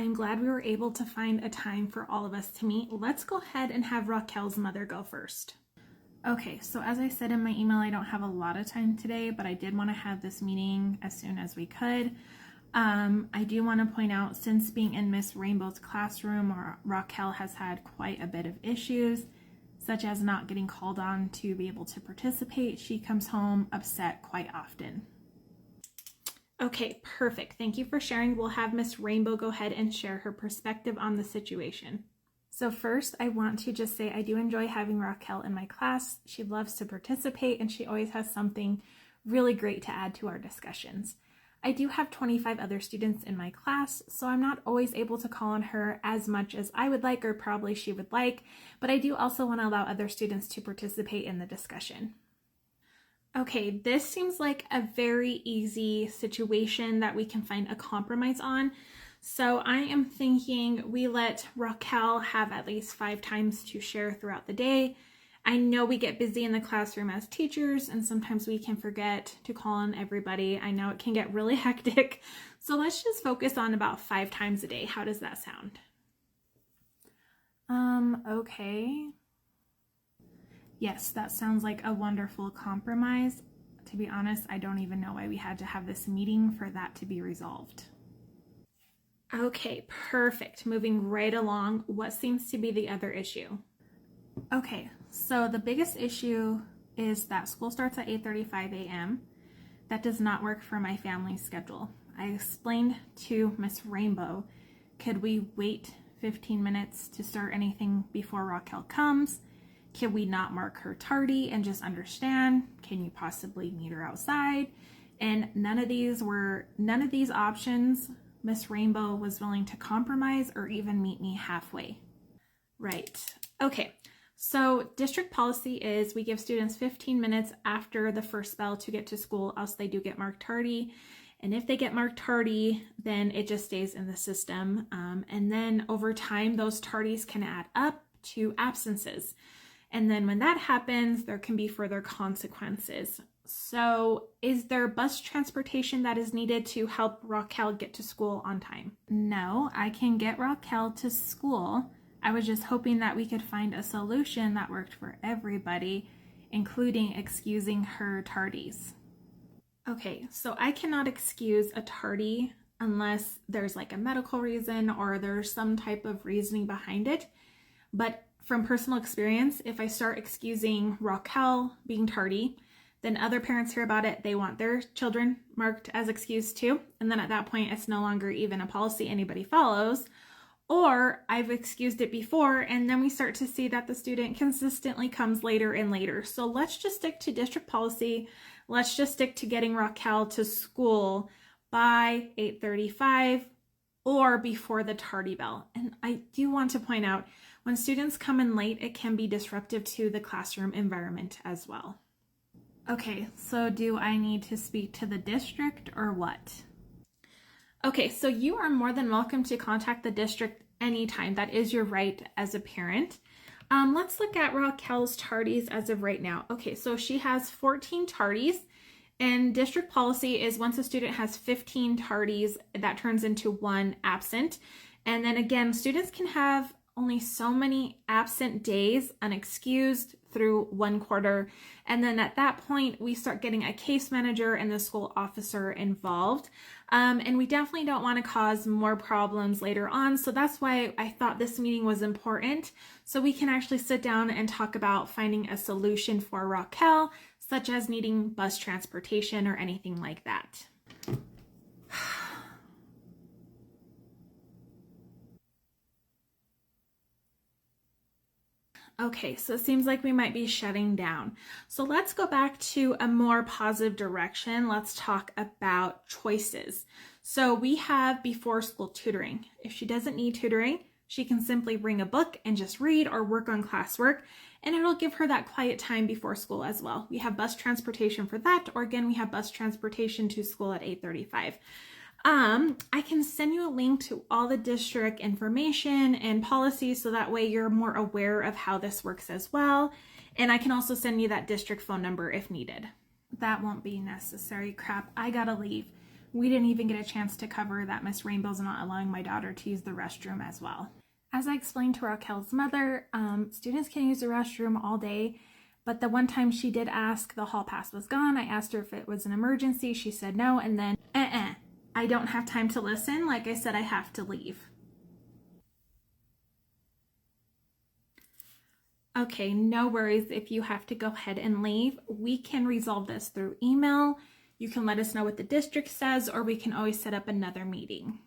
I'm glad we were able to find a time for all of us to meet. Let's go ahead and have Raquel's mother go first. Okay, so as I said in my email, I don't have a lot of time today, but I did want to have this meeting as soon as we could. I do want to point out, since being in Miss Rainbow's classroom, Raquel has had quite a bit of issues, such as not getting called on to be able to participate. She comes home upset quite often. Okay, perfect. Thank you for sharing. We'll have Miss Rainbow go ahead and share her perspective on the situation. So first, I want to just say I do enjoy having Raquel in my class. She loves to participate and she always has something really great to add to our discussions. I do have 25 other students in my class, so I'm not always able to call on her as much as I would like or probably she would like, but I do also want to allow other students to participate in the discussion. Okay, this seems like a very easy situation that we can find a compromise on. So I am thinking we let Raquel have at least 5 times to share throughout the day. I know we get busy in the classroom as teachers and sometimes we can forget to call on everybody. I know it can get really hectic. So let's just focus on about 5 times a day. How does that sound? Okay. Yes, that sounds like a wonderful compromise. To be honest, I don't even know why we had to have this meeting for that to be resolved. Okay, perfect. Moving right along, what seems to be the other issue? Okay, so the biggest issue is that school starts at 8:35 a.m. That does not work for my family's schedule. I explained to Miss Rainbow, could we wait 15 minutes to start anything before Raquel comes? Can we not mark her tardy and just understand? Can you possibly meet her outside? And none of these options, Miss Rainbow was willing to compromise or even meet me halfway. Right. Okay. So district policy is we give students 15 minutes after the first bell to get to school, else they do get marked tardy. And if they get marked tardy, then it just stays in the system. And then over time, those tardies can add up to absences. And then when that happens, there can be further consequences. So is there bus transportation that is needed to help Raquel get to school on time? No, I can get Raquel to school. I was just hoping that we could find a solution that worked for everybody, including excusing her tardies. Okay, so I cannot excuse a tardy unless there's like a medical reason or there's some type of reasoning behind it. But from personal experience, if I start excusing Raquel being tardy, then other parents hear about it, they want their children marked as excused too. And then at that point, it's no longer even a policy anybody follows. Or I've excused it before, and then we start to see that the student consistently comes later and later. So let's just stick to district policy. Let's just stick to getting Raquel to school by 8:35 or before the tardy bell. And I do want to point out, when students come in late, it can be disruptive to the classroom environment as well. Okay, so do I need to speak to the district or what? Okay, so you are more than welcome to contact the district anytime. That is your right as a parent. Let's look at Raquel's tardies as of right now. Okay, so she has 14 tardies, and district policy is once a student has 15 tardies, that turns into 1 absent. And then again, students can have only so many absent days unexcused through 1 quarter. And then at that point, we start getting a case manager and the school officer involved. And we definitely don't want to cause more problems later on. So that's why I thought this meeting was important. So we can actually sit down and talk about finding a solution for Raquel, such as needing bus transportation or anything like that. Okay, so it seems like we might be shutting down. So let's go back to a more positive direction. Let's talk about choices. So we have before school tutoring. If she doesn't need tutoring, she can simply bring a book and just read or work on classwork, and it'll give her that quiet time before school as well. We have bus transportation for that, or again, we have bus transportation to school at 8:35. I can send you a link to all the district information and policies so that way you're more aware of how this works as well. And I can also send you that district phone number if needed. That won't be necessary. Crap, I gotta leave. We didn't even get a chance to cover that Miss Rainbow's not allowing my daughter to use the restroom as well. As I explained to Raquel's mother, students can use the restroom all day, but the one time she did ask, the hall pass was gone. I asked her if it was an emergency. She said no, and then, I don't have time to listen. Like I said, I have to leave. Okay, no worries if you have to go ahead and leave. We can resolve this through email. You can let us know what the district says, or we can always set up another meeting.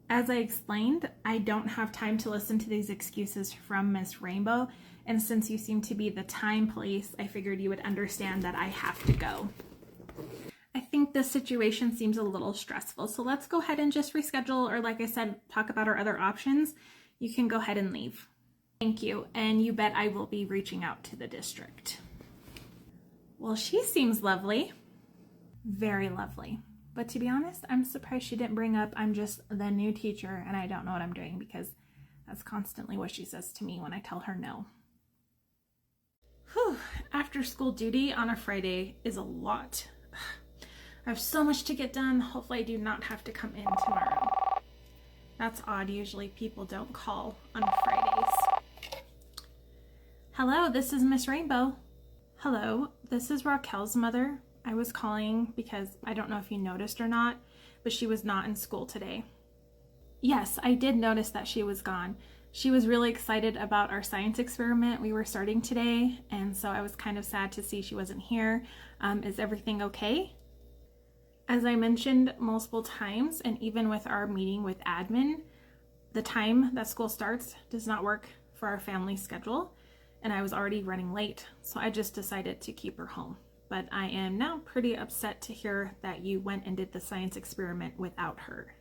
As I explained, I don't have time to listen to these excuses from Miss Rainbow, and since you seem to be the time police, I figured you would understand that I have to go. I think this situation seems a little stressful, so let's go ahead and just reschedule, or like I said, talk about our other options. You can go ahead and leave. Thank you, and you bet I will be reaching out to the district. Well, she seems lovely. Very lovely. But to be honest, I'm surprised she didn't bring up I'm just the new teacher and I don't know what I'm doing, because that's constantly what she says to me when I tell her no. Whew, after school duty on a Friday is a lot. I have so much to get done. Hopefully I do not have to come in tomorrow. That's odd. Usually people don't call on Fridays. Hello, this is Miss Rainbow. Hello, this is Raquel's mother. I was calling because I don't know if you noticed or not, but she was not in school today. Yes, I did notice that she was gone. She was really excited about our science experiment we were starting today, and so I was kind of sad to see she wasn't here. Is everything okay? As I mentioned multiple times, and even with our meeting with admin, the time that school starts does not work for our family schedule, and I was already running late, so I just decided to keep her home. But I am now pretty upset to hear that you went and did the science experiment without her.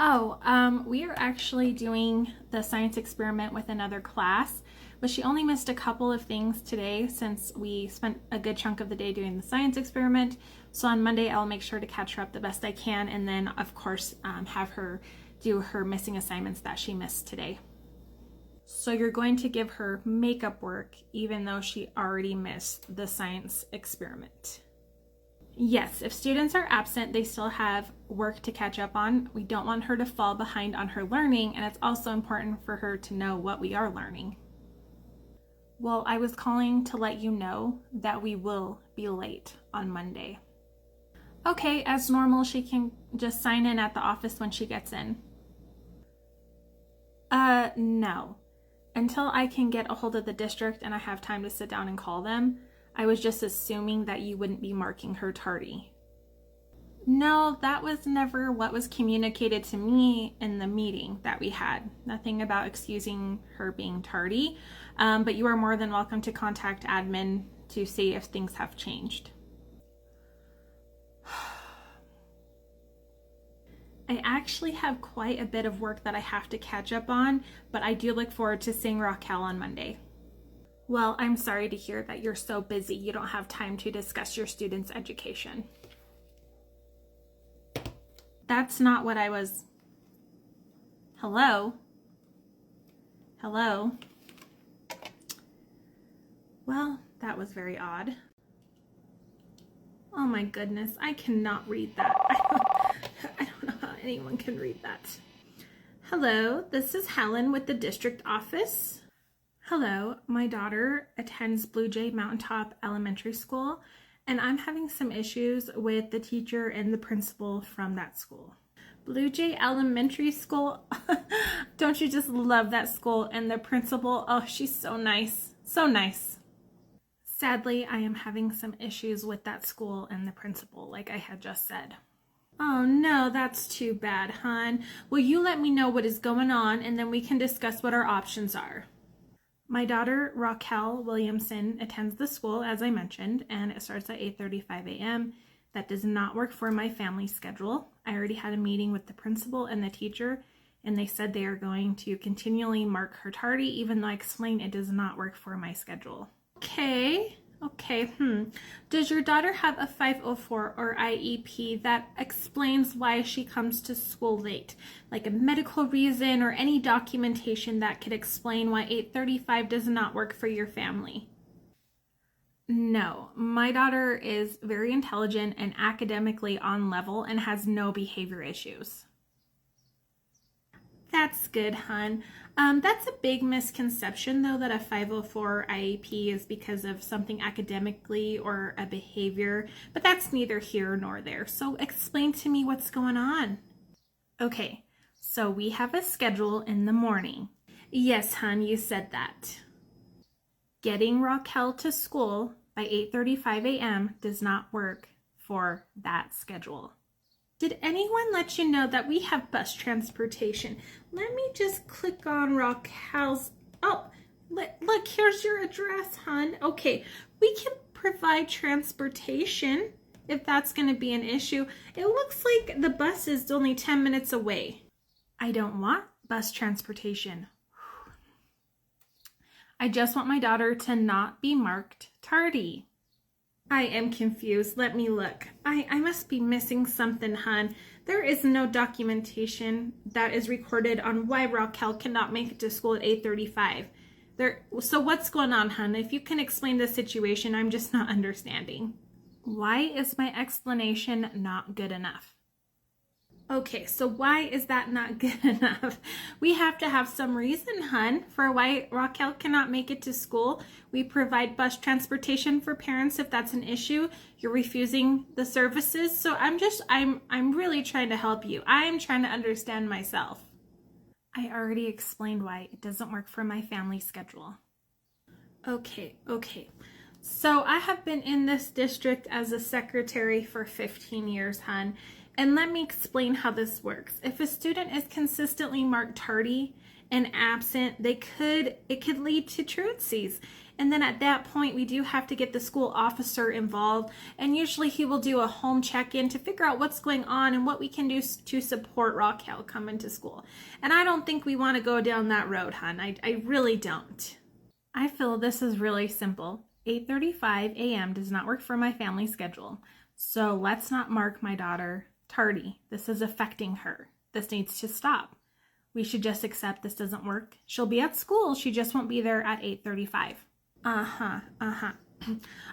Oh, we are actually doing the science experiment with another class, but she only missed a couple of things today since we spent a good chunk of the day doing the science experiment. So on Monday, I'll make sure to catch her up the best I can, and then of course have her do her missing assignments that she missed today. So you're going to give her makeup work even though she already missed the science experiment. Yes, if students are absent, they still have work to catch up on. We don't want her to fall behind on her learning, and it's also important for her to know what we are learning. Well, I was calling to let you know that we will be late on Monday. Okay, as normal, she can just sign in at the office when she gets in. No. Until I can get a hold of the district and I have time to sit down and call them, I was just assuming that you wouldn't be marking her tardy. No, that was never what was communicated to me in the meeting that we had. Nothing about excusing her being tardy, but you are more than welcome to contact admin to see if things have changed. I actually have quite a bit of work that I have to catch up on, but I do look forward to seeing Raquel on Monday. Well, I'm sorry to hear that you're so busy you don't have time to discuss your students' education. That's not what I was... Hello? Hello? Well, that was very odd. Oh my goodness, I cannot read that. I don't know how anyone can read that. Hello, this is Helen with the district office. Hello, my daughter attends Blue Jay Mountaintop Elementary School, and I'm having some issues with the teacher and the principal from that school. Blue Jay Elementary School? Don't you just love that school? And the principal, oh, she's so nice. So nice. Sadly, I am having some issues with that school and the principal, like I had just said. Oh no, that's too bad, hon. Will you let me know what is going on, and then we can discuss what our options are? My daughter, Raquel Williamson, attends the school, as I mentioned, and it starts at 8:35 a.m. That does not work for my family schedule. I already had a meeting with the principal and the teacher, and they said they are going to continually mark her tardy, even though I explained it does not work for my schedule. Okay. Does your daughter have a 504 or IEP that explains why she comes to school late? Like a medical reason or any documentation that could explain why 8:35 does not work for your family? No, my daughter is very intelligent and academically on level and has no behavior issues. That's good, hun. That's a big misconception, though, that a 504 IEP is because of something academically or a behavior, but that's neither here nor there. So explain to me what's going on. Okay, so we have a schedule in the morning. Yes, hun, you said that. Getting Raquel to school by 8:35 a.m. does not work for that schedule. Did anyone let you know that we have bus transportation? Let me just click on Raquel's. Oh, look, here's your address, hon. Okay, we can provide transportation if that's going to be an issue. It looks like the bus is only 10 minutes away. I don't want bus transportation. I just want my daughter to not be marked tardy. I am confused. Let me look. I must be missing something, hon. There is no documentation that is recorded on why Raquel cannot make it to school at 8:35. So what's going on, hon? If you can explain the situation, I'm just not understanding. Why is my explanation not good enough? Okay, so why is that not good enough? We have to have some reason, hun, for why Raquel cannot make it to school. We provide bus transportation for parents if that's an issue. You're refusing the services. So I'm really trying to help you. I'm trying to understand myself. I already explained why it doesn't work for my family schedule. Okay. So I have been in this district as a secretary for 15 years, hun. And let me explain how this works. If a student is consistently marked tardy and absent, it could lead to truancies. And then at that point, we do have to get the school officer involved. And usually he will do a home check-in to figure out what's going on and what we can do to support Raquel coming to school. And I don't think we want to go down that road, hun. I really don't. I feel this is really simple. 8:35 a.m. does not work for my family schedule. So let's not mark my daughter tardy. This is affecting her. This needs to stop. We should just accept this doesn't work. She'll be at school. She just won't be there at 8:35.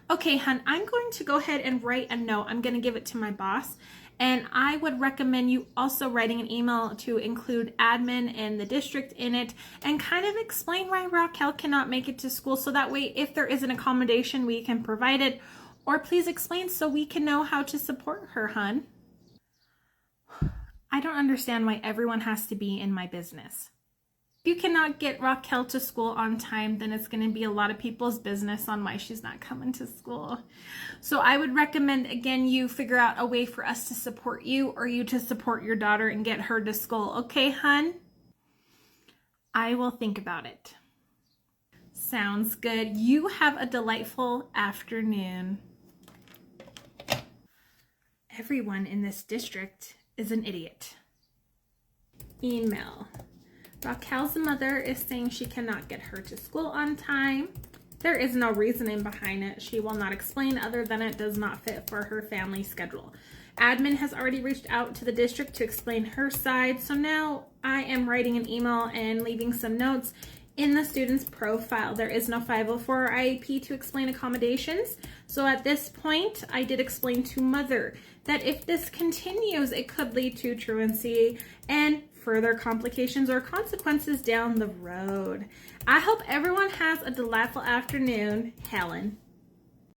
Okay, hun, I'm going to go ahead and write a note. I'm going to give it to my boss. And I would recommend you also writing an email to include admin and the district in it and kind of explain why Raquel cannot make it to school. So that way, if there is an accommodation, we can provide it. Or please explain so we can know how to support her, hun. I don't understand why everyone has to be in my business. If you cannot get Raquel to school on time, then it's going to be a lot of people's business on why she's not coming to school. So I would recommend, again, you figure out a way for us to support you or you to support your daughter and get her to school. Okay, hun? I will think about it. Sounds good. You have a delightful afternoon. Everyone in this district is an idiot. Email. Raquel's mother is saying she cannot get her to school on time. There is no reasoning behind it. She will not explain other than it does not fit for her family schedule. Admin has already reached out to the district to explain her side. So now I am writing an email and leaving some notes in the student's profile. There is no 504 IEP to explain accommodations. So at this point, I did explain to mother that if this continues, it could lead to truancy and further complications or consequences down the road. I hope everyone has a delightful afternoon. Helen.